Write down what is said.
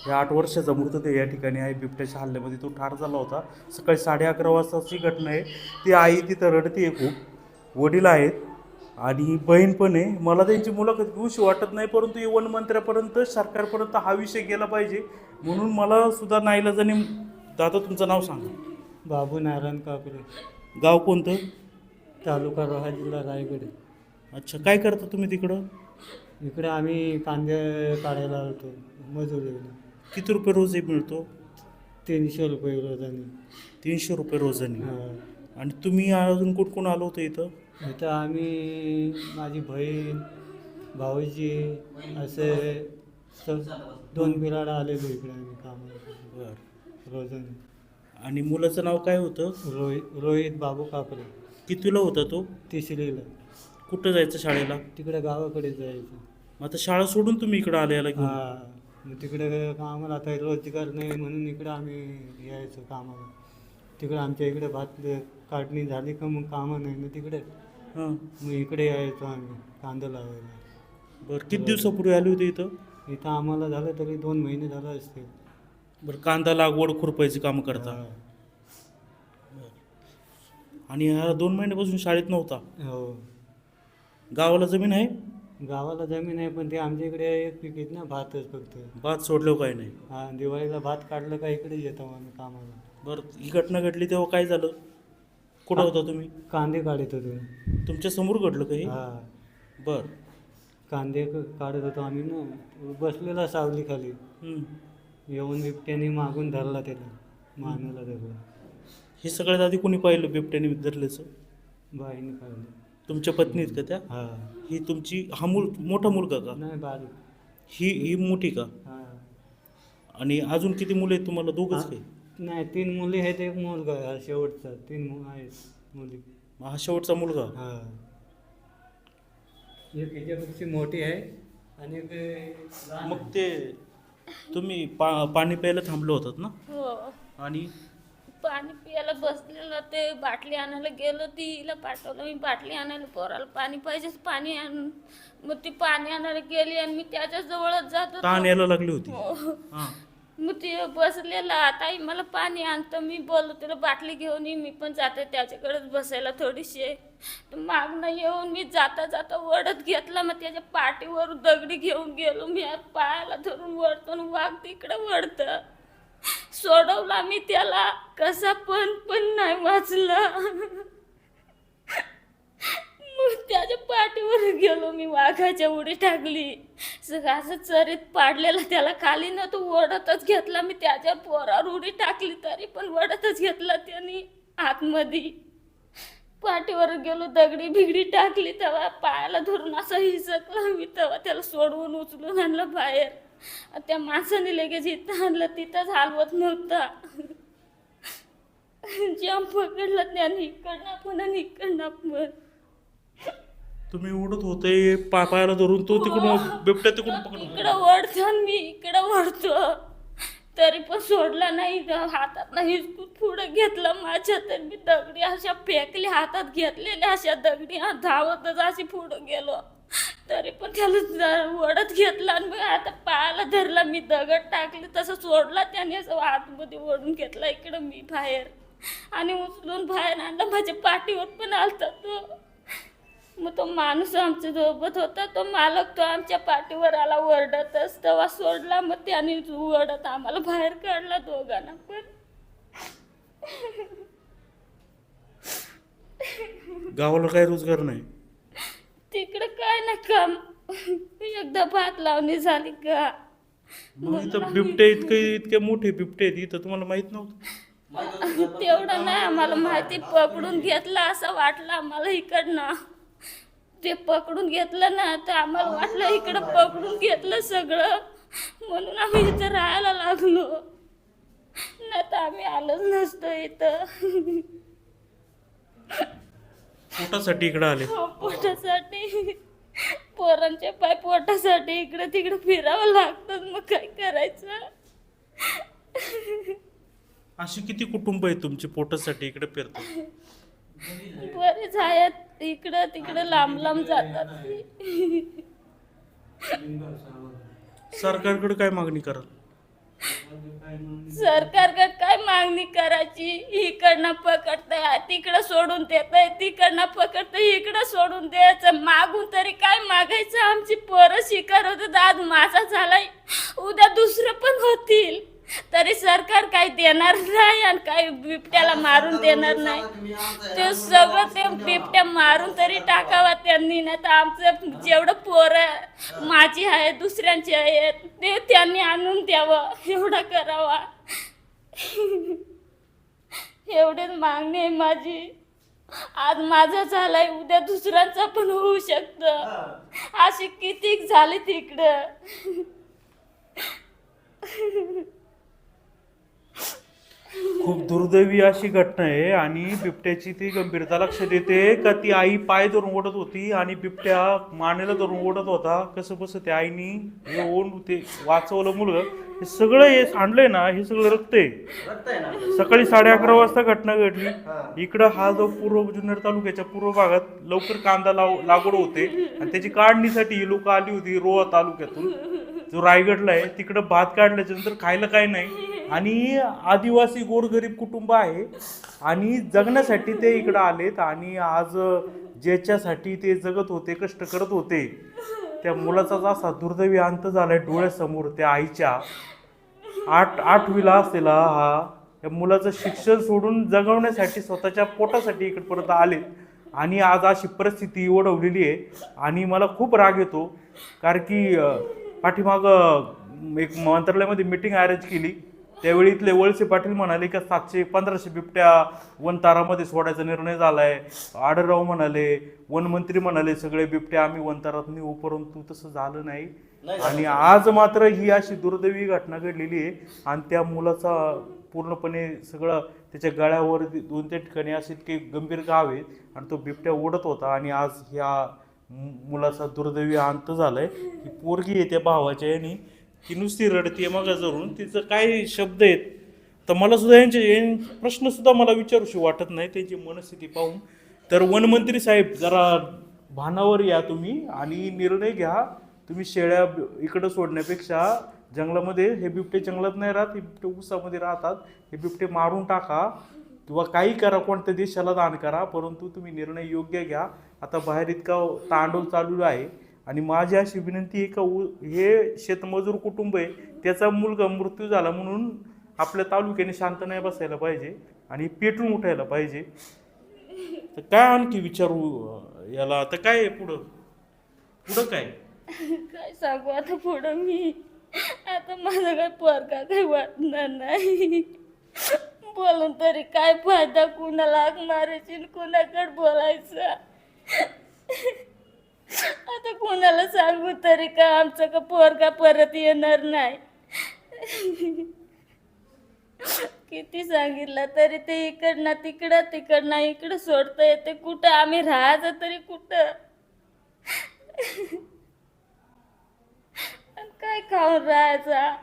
या 8 वर्षाचा मृतदेह या ठिकाणी आहे. बिबट्याच्या हल्ल्यामध्ये तो ठार झाला होता. सकाळी 11:30 वाजताची घटना आहे. ती आई तिथं रडते खूप. वडील आहेत आणि बहीण पण आहे. मला त्यांची मुलाखत घेऊशी वाटत नाही, परंतु हे वनमंत्र्यापर्यंत, सरकारपर्यंत हा विषय गेला पाहिजे म्हणून मला सुद्धा नाईलाजाने. दादा, तुमचं नाव सांगा. बाबू नारायण काकडे, गाव कोणतं? तालुका रोहा, जिल्हा रायगड. अच्छा, काय करता तुम्ही तिकडं? इकडे आम्ही कांदे काढायला आलतो मजुरीला. किती रुपये रोज मिळतो? 300 रुपये रोजाने. 300 रुपये रोजाने. हा. आणि तुम्ही अजून कोण आलो होतं इथं? इथं आम्ही, माझी बहीण, भाऊजी, असे 2 बिराड आलेलो इकडे आम्ही कामाला बरं. रोजाने. आणि मुलाचं नाव काय होतं? रोहित बाबू काकडे. कितवीला होता तो? 3रीला. कुठं जायचं शाळेला? तिकडे गावाकडे जायचं. मग आता शाळा सोडून तुम्ही इकडं आलेला घेऊन? हा, मग तिकडे आम्हाला आता रोजगार नाही म्हणून इकडे आम्ही यायचो कामाला. तिकडे आमच्या इकडे भात काढणी झाली का मग कामं नाही ना तिकडे, हां. मग इकडे यायचो आम्ही कांदा लावायला. बरं, किती दिवसापूर्वी आले होते इथं? इथं आम्हाला झालं तरी 2 महिने झालं असतील. बरं, कांदा लागवड खुरपायची कामं करता? हा. आणि हा 2 महिन्यापासून शाळेत नव्हता? हो. गावाला जमीन आहे? गावाला जमीन आहे पण ते आमच्या इकडे एक पीक येत ना, भातच फक्त. भात सोडल्यावर काय नाही? हा, दिवाळीला भात काढलं का इकडे येतो आम्ही कामाला. बरं, ही घटना घडली तेव्हा काय झालं? कुठं होता तुम्ही? कांदे काढत होतो. तुमच्या समोर घडलं काही? हा, बरं. कांदे काढत होतो आम्ही ना, बसलेला सावली खाली. येऊन बिबट्याने मागून धरला त्याला, मानूला धरला. हे सगळ्यात आधी कोणी पाहिलं बिबट्याने धरल्याचं? बाईने काढलं. तुमच्या पत्नी आहेत का त्या? हा. ही तुमची, हा मोठा मुलगा का? नाही, बारीक. ही मोठी का? हा. आणि अजून किती मुले आहेत तुम्हाला? दोघंच हा? काही? नाही, 3 मुली आहेत, एक मुलगा आहे. हा शेवटचा. 3 आहेत मुली. हा शेवटचा मुलगा? हा. एक याच्यापेक्षा मोठी आहे आणि एक लहान मग ते तुम्ही पाणी प्यायला थांबलो होतात ना? हो, आणि पाणी प्यायला बसलेलं, ते बाटली आणायला गेलो, तिला पाठवलं मी बाटली आणायला, पोराला पाणी पाहिजेच, पाणी आणून. मग ती पाणी आणायला गेली आणि मी त्याच्या जवळच जात होतो. तहान यायला लागली होती? हो. हां. मग ते बसलेला, ताई मला पाणी आणतं, मी बोललो तिला बाटली घेऊन ये, मी पण जाते त्याच्याकडेच बसायला थोडीशी. तर मागणं येऊन मी जाता जाता ओढत घेतला, मग त्याच्या पाठीवर दगडी घेऊन गेलो मी, पायाला धरून वळतो, वाघ तिकडं वळतं. सोडवला मी त्याला, कसा पण नाही वाचला. मग त्याच्या पाठीवर गेलो मी, वाघाच्या उडी टाकली. असं चरीत पाडलेला त्याला खाली ना, तो ओढतच घेतला मी, त्याच्या पोरावर उडी टाकली तरी पण ओढतच घेतला त्याने आतमध्ये. पाठीवर गेलो, दगडी बिगडी टाकली, तेव्हा पायाला धरून असं हिसकलं मी, तेव्हा त्याला सोडवून उचलून आणलं बाहेर. त्या माणसाने लगेच इथं आणलं, तिथंच हलवत नव्हता. जंप पकडला त्याने, इकडनं पण आणि इकडनं पण. तुम्ही उडत होते, पायाला धरून, तो तिकडून बिबट्या तिकडून पकडून इकडं ओढतो मी इकडं ओढतो, तरी पण सोडला नाही. हातात नाही पुढे घेतलं माझ्या, तर मी दगडी अशा फेकली, हातात घेतलेल्या अशा दगडी, धावतच अशी पुढं गेलो, तरी पण त्याला ओढत घेतला आणि मग आता पायाला धरला मी, दगड टाकली, तसं सोडला त्याने, असं आतमध्ये ओढून घेतला इकडं मी बाहेर आणि उचलून बाहेर आणला. माझ्या पाठीवर पण आलता तो. मग तो माणूस आमच्या सोबत होता, तो मालक, तो आमच्या पाठीवर आला ओरडतच, तेव्हा सोडला. मग त्याने ओरडत आम्हाला बाहेर काढला दोघांना पण. गावाला काही रोजगार नाही? तिकडे काय ना काम, एकदा भात लावणी झाली का. मग इथं बिबटे इतके मोठे बिबटे आहेत इथं, तुम्हाला माहित नव्हतं? तेवढं नाही आम्हाला माहिती, पकडून घेतला असं वाटलं आम्हाला इकडनं. ते पकडून घेतलं ना, तर आम्हाला वाटलं इकडं पकडून घेतलं सगळं, म्हणून आम्ही इथं राहायला लागलो, नाही तर आम्ही आलोच नसतो इथं. पोटासाठी इकडं आले? हो, पोटासाठी. पोरांच्या पाय पोटासाठी इकडे तिकडे फिरावं लागतं, मग काय करायचं. अशी किती कुटुंब आहेत तुमची पोटासाठी इकडे फिरतात? बरेच आहेत, इकडं तिकडं लांब लांब जातात. सरकारकडे काय मागणी कराल? सरकारकडे काय मागणी करायची? इकडनं पकडतंय तिकडं सोडून देतंय, तिकडनं पकडतंय इकडं सोडून द्यायचं. मागून तरी काय मागायचं? आमची पोरं शिकार होत, आज माझा झालाय, उद्या दुसरं पण होतील, तरी सरकार काही देणार नाही आणि काही बिबट्याला मारून देणार नाही. ते सगळं ते बिबट्या मारून तरी टाकावा त्यांनी, नाही तर आमचं जेवढं पोरं माझी आहे दुसऱ्यांची आहेत ते त्यांनी आणून द्यावं, एवढं करावा. एवढीच मागणी आहे माझी. आज माझा झालाय, उद्या दुसऱ्यांचा पण होऊ शकतं. अशी किती झाली तिकडं. खूप दुर्दैवी अशी घटना आहे आणि बिबट्याची ती गंभीरता लक्षात येते का ती आई पाय धरून ओढत होती आणि बिबट्या मानेला धरून ओढत होता. कसं बसं त्या आईनी हे ओढ ते वाचवलं मुलगा. हे सगळं हे सांडलंय ना, हे सगळं रक्त आहे. सकाळी 11:30 वाजता घटना घडली. इकडं हा जो पूर्व जुन्नर तालुक्याच्या पूर्व भागात लवकर कांदा लागवड होते आणि त्याची काढणीसाठी ही लोक आली होती रोहा तालुक्यातून जो रायगडला आहे. तिकडं भात काढल्याच्या नंतर खायला काही नाही आणि आदिवासी गोरगरीब कुटुंब आहे आणि जगण्यासाठी ते इकडं आलेत आणि आज ज्याच्यासाठी ते जगत होते, कष्ट करत होते, त्या मुलाचा असा दुर्दैवी अंत झालाय डोळ्यासमोर. त्या आईच्या 8वीला असलेला हा त्या मुलाचं शिक्षण सोडून जगवण्यासाठी स्वतःच्या पोटासाठी इकडपर्यंत आले आणि आज अशी परिस्थिती ओढवलेली आहे. आणि मला खूप राग येतो कारण की पाठीमाग एक मंत्रालयामध्ये मीटिंग अरेंज केली, त्यावेळी इथले वळसे पाटील म्हणाले की 700-1500 बिबट्या वनतारामध्ये सोडायचा निर्णय झालाय. आढळराव म्हणाले, वनमंत्री म्हणाले सगळे बिबट्या आम्ही वनतारात नेऊ, परंतु तसं झालं नाही. आणि आज मात्र ही अशी दुर्दैवी घटना घडलेली आहे आणि त्या मुलाचा पूर्णपणे सगळं त्याच्या गळ्यावर 2-3 ठिकाणी असे इतके गंभीर घाव आहेत आणि तो बिबट्या ओढत होता आणि आज ह्या मुलाचा दुर्दैवी अंत झालाय. ही पोरगी आहे त्या भावाच्या यांनी, ती नुसती रडतीये मग जरून, तिचं काय शब्द आहेत तर मला सुद्धा यांचे प्रश्न सुद्धा मला विचारूशी वाटत नाही त्यांची मनस्थिती पाहून. तर वनमंत्री साहेब जरा भानावर या तुम्ही आणि निर्णय घ्या. तुम्ही शेळ्या इकडं सोडण्यापेक्षा जंगलामध्ये, हे बिबटे जंगलात नाही राहत, हे बिबटे ऊसामध्ये राहतात, हे बिबटे मारून टाका किंवा काही करा, कोणत्या देशाला दान करा, परंतु तुम्ही निर्णय योग्य घ्या. आता बाहेर इतका तांडव चालू आहे आणि माझी अशी विनंती आहे का हे शेतमजूर कुटुंब आहे, त्याचा मुलगा मृत्यू झाला म्हणून आपल्या तालुक्याने शांत नाही बसायला पाहिजे आणि पेटून उठायला पाहिजे. तर काय आणखी विचारू याला? आता काय आहे पुढं पुढं काय काय सांगू आता पुढं मी? आता माझा काय पोरगा काही वाटणार नाही. बोलून तरी काय फायदा? कुणाला हाक मारायची, कुणाकडे बोलायचं? आता कुणाला सांगू तरी का आमचं का पोरगा परत येणार नाही? किती सांगितलं तरी ते इकडनं तिकडं, तिकडनं इकडं सोडता येते. कुठं आम्ही राहायचं तरी कुठं? आणि काय खाऊन राहायचा?